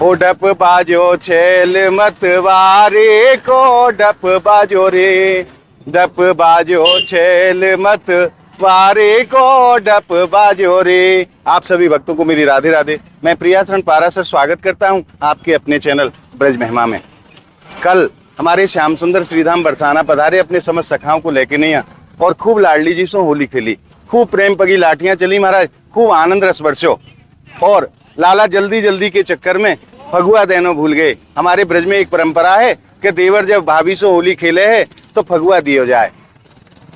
ओ डप बाजो छेल मतवारे को डप बाजो रे, डप बाजो छेल मतवारे को डप बाजो रे। आप सभी भक्तों को मेरी राधे राधे। मैं प्रियाशरण पारा सर स्वागत करता हूं आपके अपने चैनल ब्रज महिमा में। कल हमारे श्याम सुंदर श्रीधाम बरसाना पधारे अपने समस्त सखाओं को लेके नैया और खूब लाडली जी से होली खेली, खूब प्रेम पगी लाठियां चली महाराज, खूब आनंद रस बरसो। और लाला जल्दी जल्दी के चक्कर में फगुआ देनो भूल गए। हमारे ब्रज में एक परंपरा है कि देवर जब भाभी से होली खेले है तो फगुआ दियो जाए,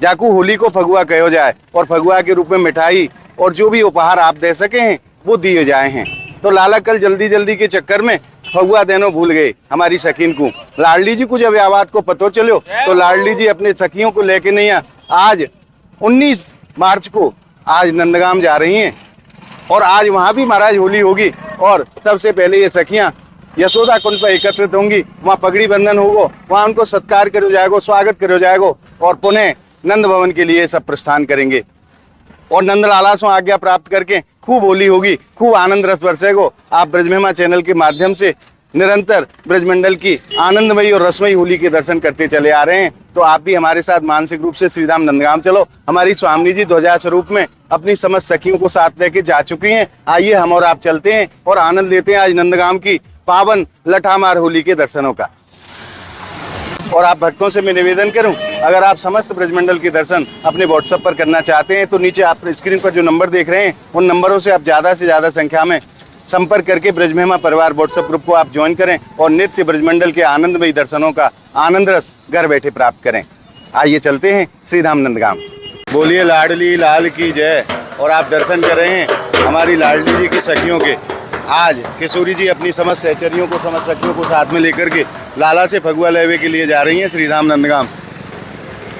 जाकू होली को फगुआ कहो जाए और फगुआ के रूप में मिठाई और जो भी उपहार आप दे सके हैं वो दिए जाए हैं। तो लाला कल जल्दी जल्दी के चक्कर में फगुआ देनो भूल गए हमारी सखीन को। लाडली जी को जब यह बात को पतो चलो तो लाडली जी अपने सखियों को लेके नहीं आज 19 मार्च को आज नंदगाम जा रही हैं और आज वहाँ भी महाराज होली होगी। और सबसे पहले ये सखियाँ यशोदा कुंड पर एकत्रित होंगी, वहाँ पगड़ी बंधन होगा, वहाँ उनको सत्कार करो जाएगा, स्वागत करो जाएगा और पुनः नंद भवन के लिए सब प्रस्थान करेंगे। और नंद लाला से आज्ञा प्राप्त करके खूब होली होगी, खूब आनंद रस बरसेगो। आप ब्रज महिमा चैनल के माध्यम से निरंतर ब्रजमंडल की आनंदमयी और रसमयी होली के दर्शन करते चले आ रहे हैं। तो आप भी हमारे साथ मानसिक रूप से श्रीधाम नंदगाम चलो। हमारी स्वामी जी ध्वजा स्वरूप में अपनी समस्त सखियों को साथ लेके जा चुकी हैं। आइए हम और आप चलते हैं और आनंद लेते हैं आज नंदगाम की पावन लठामार होली के दर्शनों का। और आप भक्तों से मैं निवेदन करूं, अगर आप समस्त ब्रजमंडल के दर्शन अपने व्हाट्सएप पर करना चाहते हैं तो नीचे आप स्क्रीन पर जो नंबर देख रहे हैं उन नंबरों से आप ज़्यादा से ज़्यादा संख्या में संपर्क करके ब्रज महिमा परिवार व्हाट्सएप ग्रुप को आप ज्वाइन करें और नित्य ब्रजमंडल के आनंदमयी दर्शनों का आनंद रस घर बैठे प्राप्त करें। आइए चलते हैं श्रीधाम नंदगाम। बोलिए लाडली लाल की जय। और आप दर्शन कर रहे हैं हमारी लाडली जी की सखियों के। आज किशोरी जी अपनी समस्त सहचरियों को समस्त सखियों को साथ में लेकर के लाला से फगुआ लेवे के लिए जा रही हैं श्रीधाम नंदगाम।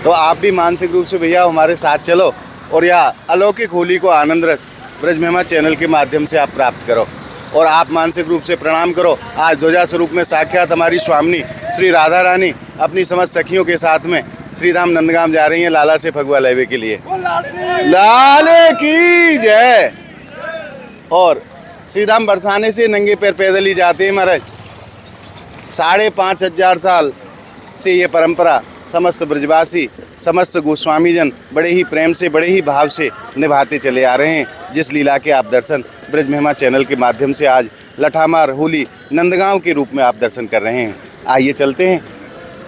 तो आप भी मानसिक रूप से भैया हमारे साथ चलो और यह अलौकिक होली को आनंद रस ब्रज महिमा चैनल के माध्यम से आप प्राप्त करो। और आप मानसिक रूप से प्रणाम करो। आज ध्वजा स्वरूप में साक्षात हमारी स्वामिनी श्री राधा रानी अपनी समस्त सखियों के साथ में श्रीधाम नंदगाम जा रही हैं लाला से फगुआ लेवे के लिए। लाले की जय। और श्रीधाम बरसाने से नंगे पैर पैदल ही जाते हैं महाराज। 5,500 साल से ये परंपरा समस्त ब्रजवासी समस्त गोस्वामी जन बड़े ही प्रेम से बड़े ही भाव से निभाते चले आ रहे हैं। जिस लीला के आप दर्शन ब्रज महिमा चैनल के माध्यम से आज लठामार होली नंदगांव के रूप में आप दर्शन कर रहे हैं। आइए चलते हैं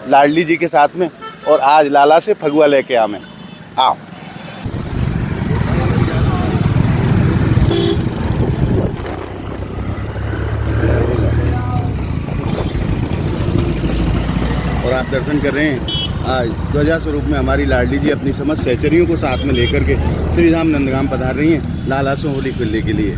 लाडली जी के साथ में और आज लाला से फगुआ लेके आओ। और आप दर्शन कर रहे हैं आज ध्वजा स्वरूप में हमारी लाडली जी अपनी समस्त सहचरियों को साथ में लेकर के श्रीधाम नंदगाम पधार रही हैं लाला से होली खेलने के लिए।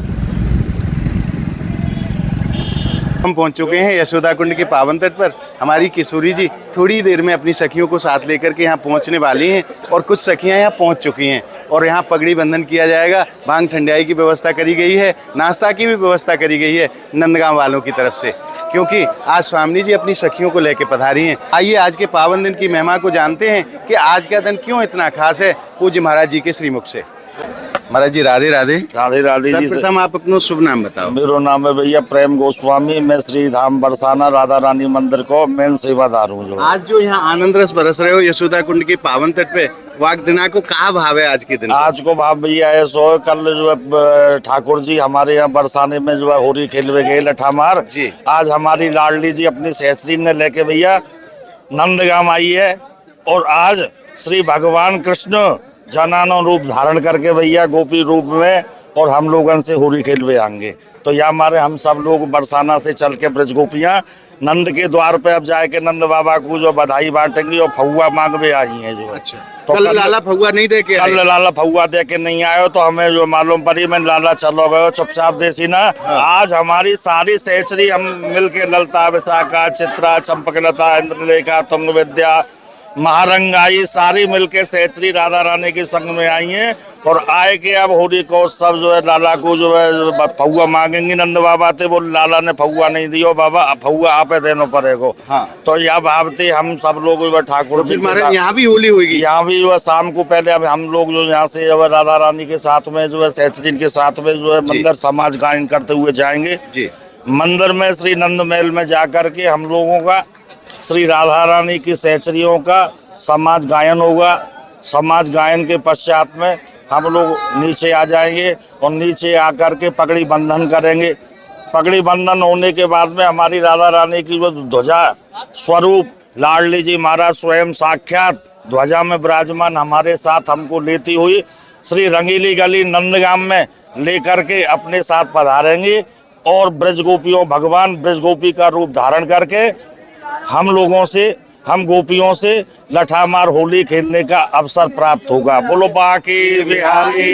हम पहुंच चुके हैं यशोदा कुंड के पावन तट पर। हमारी किशोरी जी थोड़ी देर में अपनी सखियों को साथ लेकर के यहाँ पहुँचने वाली हैं और कुछ सखियाँ यहाँ पहुँच चुकी हैं और यहाँ पगड़ी बंधन किया जाएगा। भांग ठंडाई की व्यवस्था करी गई है, नाश्ता की भी व्यवस्था करी गई है नंदगांव वालों की तरफ से, क्योंकि आज स्वामी जी अपनी सखियों को लेकर पधारी हैं। आइए आज के पावन दिन की महिमा को जानते हैं कि आज का दिन क्यों इतना खास है पूज्य महाराज जी के श्रीमुख से। महाराज जी राधे राधे। राधे राधे जी। सर्वप्रथम आप अपना शुभ नाम बताओ। मेरा नाम है भैया प्रेम गोस्वामी। मैं श्रीधाम बरसाना राधा रानी मंदिर को मेन सेवादार हूँ। आज जो यहाँ आनंद रस बरस रहे हो यशोदा कुंड के पावन तट पे, वाक दिना को क्या भाव है आज के दिन? आज को भाव भैया ऐसा है, कल जो है ठाकुर जी हमारे यहाँ बरसाने में जो है होली खेलवे गए लठामार जी। आज हमारी लाडली जी अपनी सहचरी ने लेके भैया नंदगाम आई है और आज श्री भगवान कृष्ण जनानो रूप धारण करके भैया गोपी रूप में और हम लोगों से होली खेलवे आएंगे। तो यह हमारे हम सब लोग बरसाना से चल के ब्रज गोपियाँ नंद के द्वार पे अब जाए के नंद बाबा को जो बधाई बांटेंगे और फगुआ मांगवे आई हैं जो। अच्छा, तो कल लाला फगुआ नहीं दे के? कल लाला फगुआ दे के नहीं आयो तो हमें जो मालूम पड़ी मैं लाला चलो गयो चुपचाप देसी ना। आज हमारी सारी सहचरी हम मिलके ललता विशाखा चित्रा चंपकलता इंद्रलेखा तुंग विद्या महारंगाई सारी मिलके सहचरी राधा रानी के संग में आई हैं और आए के अब होली को सब जो है लाला को जो है फगुआ मांगेंगे नंद बाबा थे। वो लाला ने फगुआ नहीं दियो बाबा, फगुआ आपे देना पड़ेगा। हाँ। तो यह भावते हम सब लोग ठाकुर जी यहाँ भी होली होगी। यहाँ भी जो है शाम को पहले अब हम लोग जो यहाँ से जो है राधा रानी के साथ में जो है सहचरी के साथ में जो है मंदिर समाज गायन करते हुए जाएंगे। मंदिर में श्री नंद महल में जाकर के हम लोगों का श्री राधा रानी की सहचरियों का समाज गायन होगा। समाज गायन के पश्चात में हम लोग नीचे आ जाएंगे और नीचे आकर के पगड़ी बंधन करेंगे। पगड़ी बंधन होने के बाद में हमारी राधा रानी की जो ध्वजा स्वरूप लाडली जी महाराज स्वयं साक्षात ध्वजा में विराजमान हमारे साथ हमको लेती हुई श्री रंगीली गली नंदगाम में लेकर के अपने साथ पधारेंगे और ब्रज गोपियों भगवान ब्रज गोपी का रूप धारण करके हम गोपियों से लठामार होली खेलने का अवसर प्राप्त होगा। बोलो बाकी बिहारी,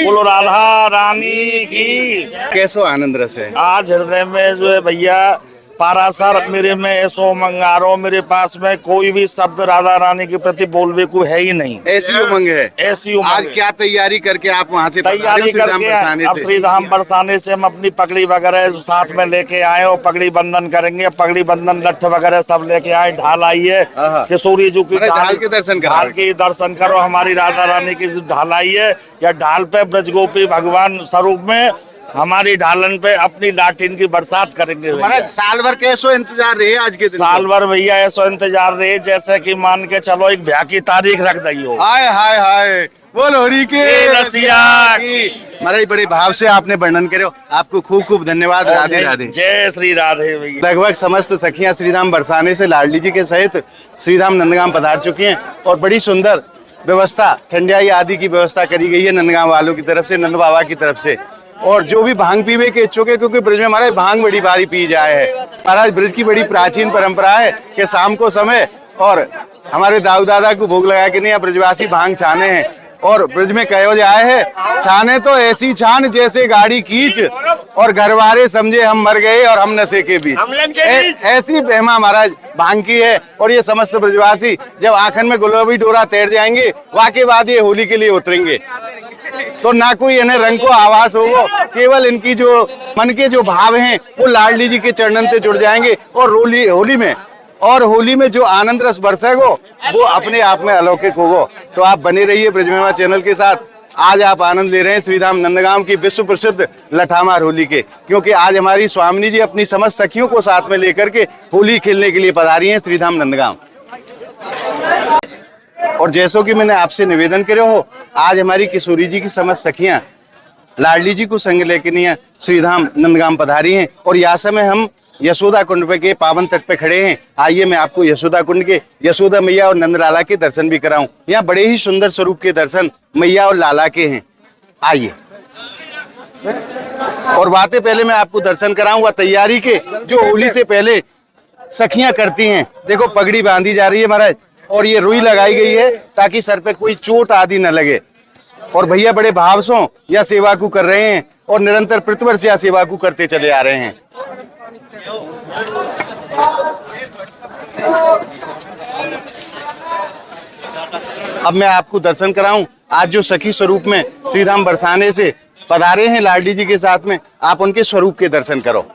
बोलो राधा रानी की। कैसो आनंद रस है आज हृदय में जो है भैया पारासर मेरे में ऐसो मंगारो, मेरे पास में कोई भी शब्द राधा रानी के प्रति बोलने को है ही नहीं। ऐसी उमंग है, ऐसी उमंग। आज क्या तैयारी करके आप वहाँ से तैयारी करके अब श्रीधाम बरसाने से हम अपनी पगड़ी वगैरह साथ में लेके आए और पगड़ी बंधन करेंगे। पगड़ी बंधन लठ वगैरह सब लेके आए। ढाल आई है किशोरी जी की, ढाल के दर्शन करो, ढाल के दर्शन करो। हमारी राधा रानी की ढाल आई है या ढाल पे ब्रज गोपी भगवान स्वरूप में हमारी ढालन पे अपनी लाठीन की बरसात करेंगे। साल भर कैसो इंतजार रहे आज के दिन? साल भर भैया ऐसो इंतजार रहे जैसे कि मान के चलो एक ब्याह की तारीख रख दी हो। हाय हाय हाय, बोलो हरी के रसिया की। महाराज बड़े भाव से आपने वर्णन करे, आपको खूब खूब धन्यवाद। राधे राधे, जय श्री राधे भैया। लगभग समस्त सखियां श्रीधाम बरसाने से लाडली जी के सहित श्रीधाम नंदगाम पधार चुकी हैं और बड़ी सुंदर व्यवस्था ठंडियाई आदि की व्यवस्था करी गई है नंदगाम वालों की तरफ से, नंद बाबा की तरफ से। और जो भी भांग पीवे के इच्छुक है, क्योंकि ब्रज में महाराज भांग बड़ी बारी पी जाए है। महाराज ब्रज की बड़ी प्राचीन परंपरा है कि शाम को समय और हमारे दाऊ दादा को भोग लगा के नहीं ब्रजवासी भांग छाने हैं। और ब्रज में कहो जाए है छाने तो ऐसी छान जैसे गाड़ी खींच और घरवारे समझे हम मर गए और हम नशे के बीच। ऐसी महिमा महाराज भांग की है। और ये समस्त ब्रजवासी जब आखन में गुलाबी डोरा तैर जाएंगे वाके बाद ये होली के लिए उतरेंगे तो ना कोई इन्हें रंग को आवास होगा, केवल इनकी जो मन के जो भाव हैं वो लाडली जी के चरणन पे जुड़ जाएंगे। और होली में जो आनंद रस बरसेगो वो अपने आप में अलौकिक होगा। तो आप बने रहिए ब्रजमेवा चैनल के साथ। आज आप आनंद ले रहे हैं श्रीधाम नंदगाम की विश्व प्रसिद्ध लठामार होली के, क्योंकि आज हमारी स्वामिनी जी अपनी समस्त सखियों को साथ में लेकर के होली खेलने के लिए पधारी हैं श्रीधाम नंदगाम। और जैसो कि मैंने आपसे निवेदन करे हो, आज हमारी किशोरी जी की समस्त सखियां लाडली जी को संग लेके नहीं श्रीधाम नंदगाम पधारी हैं। और यहाँ समय हम यशोदा कुंड पे के पावन तट पे खड़े हैं। आइए मैं आपको यशोदा कुंड के यशोदा मैया और नंद लाला के दर्शन भी कराऊं। यहाँ बड़े ही सुंदर स्वरूप के दर्शन मैया और लाला के हैं। आइए और बातें पहले मैं आपको दर्शन कराऊंगा तैयारी के जो होली से पहले सखियां करती हैं। देखो पगड़ी बांधी जा रही है महाराज और ये रुई लगाई गई है ताकि सर पे कोई चोट आदि न लगे। और भैया बड़े भाव से यह सेवा को कर रहे हैं और निरंतर प्रतिवर्ष यह सेवा को करते चले आ रहे हैं। अब मैं आपको दर्शन कराऊं आज जो सखी स्वरूप में श्रीधाम बरसाने से पधारे हैं लाडली जी के साथ में, आप उनके स्वरूप के दर्शन करो।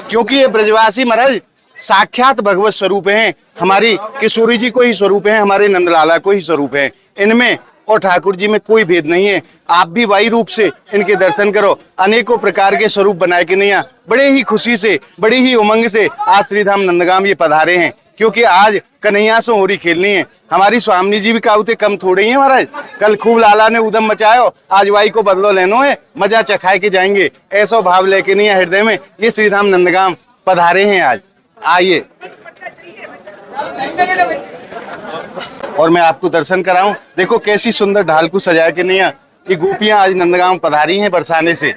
क्योंकि ये ब्रजवासी महाराज साक्षात भगवत स्वरूप हैं। हमारी किशोरी जी को ही स्वरूप है, हमारे नंदलाला को ही स्वरूप है। इनमें और ठाकुर जी में कोई भेद नहीं है। आप भी वाही रूप से इनके दर्शन करो। अनेकों प्रकार के स्वरूप बनाए के नहीं बड़े ही खुशी से बड़ी ही उमंग से आज श्रीधाम नंदगाम ये पधारे हैं, क्योंकि आज कन्हैया से होली खेलनी है। हमारी स्वामी जी भी काउते कम थोड़े ही है महाराज। कल खूब लाला ने उदम मचायो, आज वाई को बदलो लेनो है, मजा चखाए के जाएंगे। ऐसा भाव लेके नहीं है हृदय में ये श्रीधाम नंदगाम पधारे हैं आज। आइए और मैं आपको दर्शन कराऊं। देखो कैसी सुंदर ढाल को सजा के नहीं ये गोपियां आज नंदगांव पधारी हैं बरसाने से।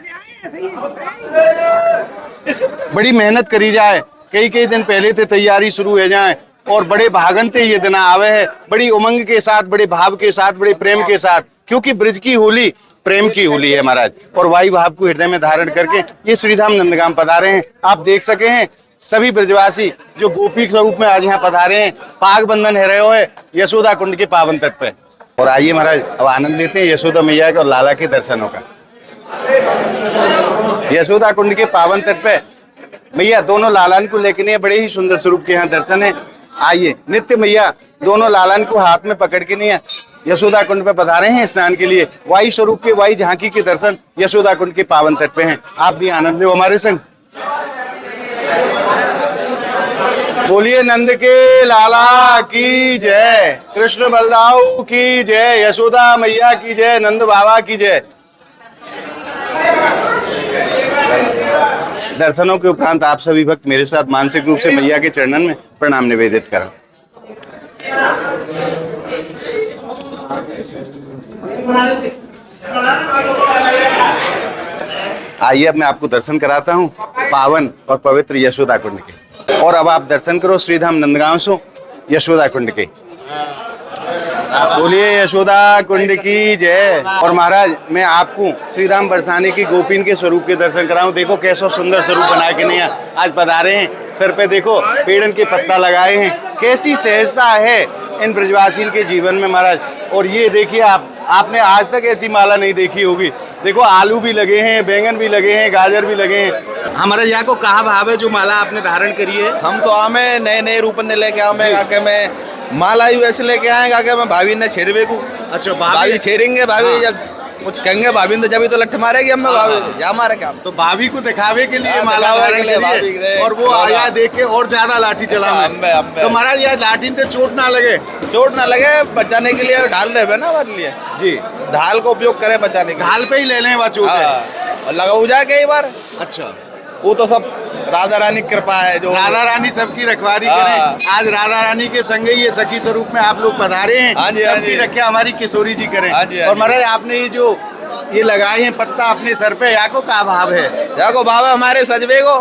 बड़ी मेहनत करी जाए, कई दिन पहले से तैयारी शुरू हो जाए और बड़े भागनते ये दिन आवे है, बड़ी उमंग के साथ, बड़े भाव के साथ, बड़े प्रेम के साथ। क्योंकि ब्रज की होली प्रेम की होली है महाराज। और वायु भाव को हृदय में धारण करके ये श्रीधाम नंदगाम पधारे हैं। आप देख सके हैं सभी ब्रजवासी जो गोपी स्वरूप में आज यहाँ पधारे हैं। पाग बंधन है रहे हो यशोदा कुंड के पावन तट पे। और आइए महाराज अब आनंद लेते हैं यशोदा मैया के और लाला के दर्शनों का। यशोदा कुंड के पावन तट पे मैया दोनों लालन को लेके नहीं बड़े ही सुंदर स्वरूप के यहाँ दर्शन है। आइए नित्य मैया दोनों लालन को हाथ में पकड़ के नहीं है यशोदा कुंड पे पधारे हैं स्नान के लिए। वाई स्वरूप के वाई झांकी के दर्शन यशोदा कुंड के पावन तट पे हैं। आप भी आनंद लो हमारे संग। बोलिए नंद के लाला की जय, कृष्ण बलदाऊ की जय, यशोदा मैया की जय, नंद बाबा की जय। दर्शनों के उपरांत आप सभी भक्त मेरे साथ मानसिक रूप से मैया के चरणन में प्रणाम निवेदित करें। आइए अब मैं आपको दर्शन कराता हूँ पावन और पवित्र यशोदा कुंड के। और अब आप दर्शन करो श्रीधाम नंदगांव से यशोदा कुंड के। बोलिए यशोदा कुंड की जय। और महाराज मैं आपको श्रीधाम बरसाने की गोपीन के स्वरूप के दर्शन कराऊं। देखो कैसा सुंदर स्वरूप बना के नहीं आज पधारे हैं। सर पे देखो पेड़न के पत्ता लगाए हैं। कैसी सहजता है इन ब्रजवासी के जीवन में महाराज। और ये देखिए आपने आज तक ऐसी माला नहीं देखी होगी। देखो आलू भी लगे हैं, बैंगन भी लगे हैं, गाजर भी लगे हैं। हमारे यहाँ को कहा भाव है जो माला आपने धारण करी है? हम तो आमे नए नए रूप ने लेके आमे आके मैं माला ही वैसे लेके आएगा कि मैं भाभी ने छेड़वे को। अच्छा भाभी छेड़ेंगे। भाभी जब कुछ कहेंगे भाभी ने जब तो लठ मारेगी हमें भाभी या मारे क्या। तो भाभी को दिखावे के लिए माला धारण के लिए और वो आया देख के और ज्यादा लाठी चला। तो महाराज यार लाठी से चोट ना लगे बचाने के लिए ढाल रहे ना हमारे लिए जी। ढाल का उपयोग करें बचाने के। ढाल पे ही ले लें वह चोट लगा हो जाए कई बार। अच्छा वो तो सब राधा रानी की कृपा है जो राधा रानी सबकी रखवारी करें। आज राधा रानी के संग ये सखी स्वरूप में आप लोग पधारे हैं। सबकी रक्षा हमारी किशोरी जी करें। और महाराज आपने ये जो ये लगाए हैं पत्ता अपने सर पे या को का भाव है? या को भाव है हमारे सजवे को।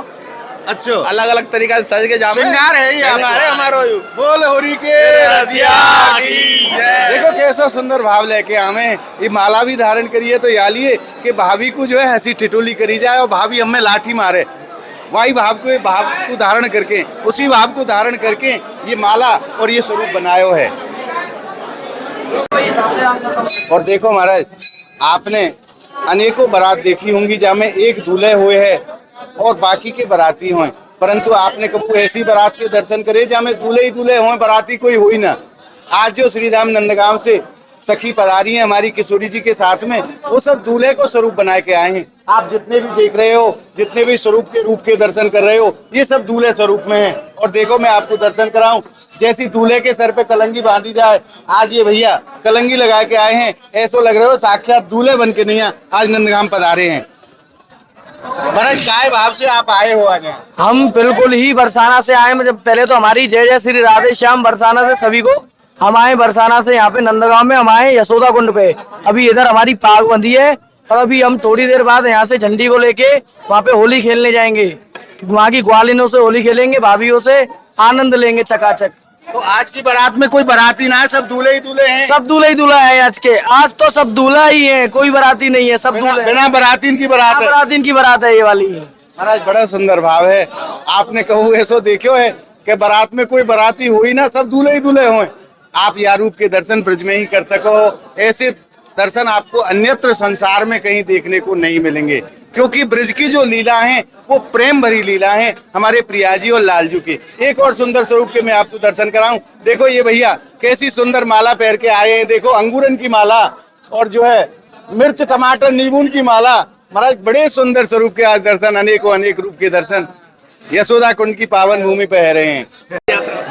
अच्छा अलग अलग तरीका से सज के जामे श्रृंगार है ये हमारा। बोल होरी के रसिया की जय। देखो कैसा सुंदर भाव लेके आवे। ये माला भी धारण करिए तो यालिए कि भाभी को जो है हंसी ठिठोली करी जाए और भाभी हमें लाठी मारे। वही भाव को धारण करके उसी भाव को धारण करके ये माला और ये स्वरूप बनायो है। और देखो महाराज आपने अनेकों बारात देखी होंगी जहाँ में एक दूल्हे हुए हैं और बाकी के बाराती हों, परंतु आपने कभी ऐसी बारात के दर्शन करे जहाँ में दूल्हे ही दूल्हे हों, बाराती कोई हुई ना। आज जो श्रीधाम नंदगांव से सखी पधारी हैं हमारी किशोरी जी के साथ में, वो सब दूल्हे को स्वरूप बना के आए हैं। आप जितने भी देख रहे हो, जितने भी स्वरूप के दर्शन कर रहे हो, ये सब दूल्हे स्वरूप में हैं। और देखो मैं आपको दर्शन कराऊं, जैसी दूल्हे के सर पे कलंगी बांधी जाए, आज ये भैया कलंगी लगा के आए हैं। ऐसा लग रहे हो साक्षात दूल्हे बन के नहीं आज नंदगांव पधारे हैं। महाराज काय भाव से आप आए हो आज? हम बिल्कुल ही बरसाना से आए। जब पहले तो हमारी जय जय श्री राधे श्याम बरसाना से सभी को। हम आए बरसाना से यहाँ पे नंदगांव में। हम आए यशोदा कुंड पे। अभी इधर हमारी पाग बंधी है और अभी हम थोड़ी देर बाद यहाँ से झंडी को लेके वहाँ पे होली खेलने जाएंगे। वहाँ की ग्वालिनों से होली खेलेंगे, भाभीियों से आनंद लेंगे चकाचक। तो आज की बारात में कोई बाराती ना है, सब दूल्हे ही दूल्हे हैं। सब दूल्हे ही दूल्हा है आज के। आज तो सब दूल्हा ही है, कोई बाराती नहीं है, सब दूल्हे। बिना बारातीन की बारात है। बारातीन की बारात है ये वाली। महाराज बड़ा सुंदर भाव है। आपने कहूँ ऐसो देखो है कि बारात में कोई बाराती हुई ना, सब दूल्हे ही दूल्हे हों। आप या रूप के दर्शन ब्रज में ही कर सको। ऐसे दर्शन आपको अन्यत्र संसार में कहीं देखने को नहीं मिलेंगे, क्योंकि ब्रज की जो लीला है वो प्रेम भरी लीला है हमारे प्रियाजी और लालजू की। एक और सुंदर स्वरूप के मैं आपको दर्शन कराऊं। देखो ये भैया कैसी सुंदर माला पहन के आए हैं। देखो अंगूरन की माला और जो है मिर्च टमाटर नींबू की माला। महाराज बड़े सुंदर स्वरूप के आज दर्शन, अनेकों अनेक रूप के दर्शन यशोदा कुंड की पावन भूमि पे है रहे हैं।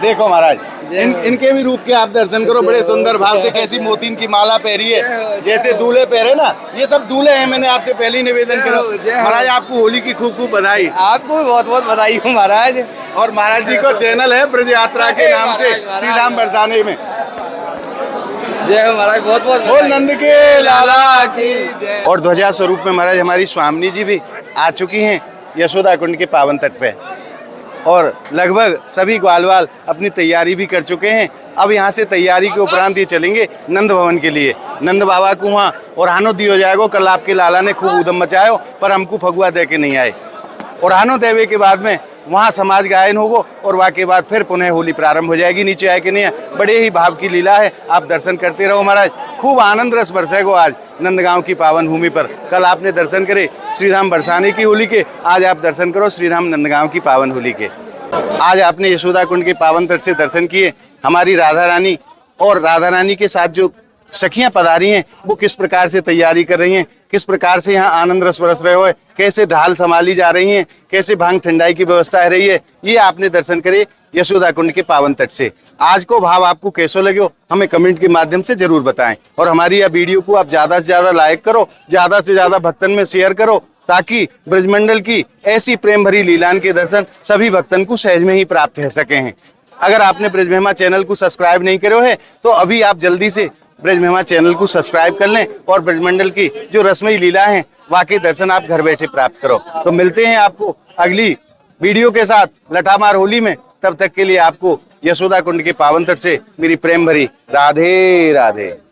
देखो महाराज इनके भी रूप के आप दर्शन करो। बड़े सुंदर भाव से कैसी मोतीन की माला पहरी है, जैसे दूल्हे पहरे ना, ये सब दूल्हे हैं। मैंने आपसे पहले ही निवेदन करो महाराज, आपको होली की खूब खूब बधाई। आपको बहुत बहुत बधाई हो महाराज। और महाराज जी को चैनल है ब्रज यात्रा के नाम से श्रीधाम बरसाने में। जय महाराज, बहुत बहुत बोल नंद के लाला की। और ध्वजा स्वरूप में महाराज हमारी स्वामिनी जी भी आ चुकी हैं यशोदा कुंड के पावन तट पे। और लगभग सभी ग्वालवाल अपनी तैयारी भी कर चुके हैं। अब यहाँ से तैयारी के उपरांत ये चलेंगे नंद भवन के लिए। नंद बाबा को वहाँ और हानो दियो जाएगा। कल आपके लाला ने खूब उदम मचायो पर हमको फगुआ दे के नहीं आए। और हानो देवे के बाद में वहाँ समाज गायन होगो और वहाँ के बाद फिर पुनः होली प्रारंभ हो जाएगी। नीचे आए कि नहीं, बड़े ही भाव की लीला है। आप दर्शन करते रहो महाराज। खूब आनंद रस बरसेगो आज नंदगांव की पावन भूमि पर। कल आपने दर्शन करे श्रीधाम बरसाने की होली के, आज आप दर्शन करो श्रीधाम नंदगांव की पावन होली के। आज आपने यशोदा कुंड के पावन तट से दर्शन किए, हमारी राधा रानी और राधा रानी के साथ जो सखियां पधारी हैं वो किस प्रकार से तैयारी कर रही हैं, किस प्रकार से यहाँ आनंद रस बरस रहे हो, कैसे ढाल संभाली जा रही हैं, कैसे भांग ठंडाई की व्यवस्था है रही है, ये आपने दर्शन करे यशोदा कुंड के पावन तट से। आज को भाव आपको कैसो लगे हमें कमेंट के माध्यम से जरूर बताएं और हमारी यह वीडियो को आप ज्यादा से ज्यादा लाइक करो, ज्यादा से ज्यादा भक्तन में शेयर करो, ताकि ब्रजमंडल की ऐसी प्रेम भरी लीलान के दर्शन सभी भक्तन को सहज में ही प्राप्त हो सके हैं। अगर आपने ब्रज महिमा चैनल को सब्सक्राइब नहीं करे है तो अभी आप जल्दी से ब्रज महिमा चैनल को सब्सक्राइब कर लें और ब्रजमंडल की जो रसमयी लीला है वाकई दर्शन आप घर बैठे प्राप्त करो। तो मिलते हैं आपको अगली वीडियो के साथ लठामार होली में। तब तक के लिए आपको यशोदा कुंड के पावन तट से मेरी प्रेम भरी राधे राधे।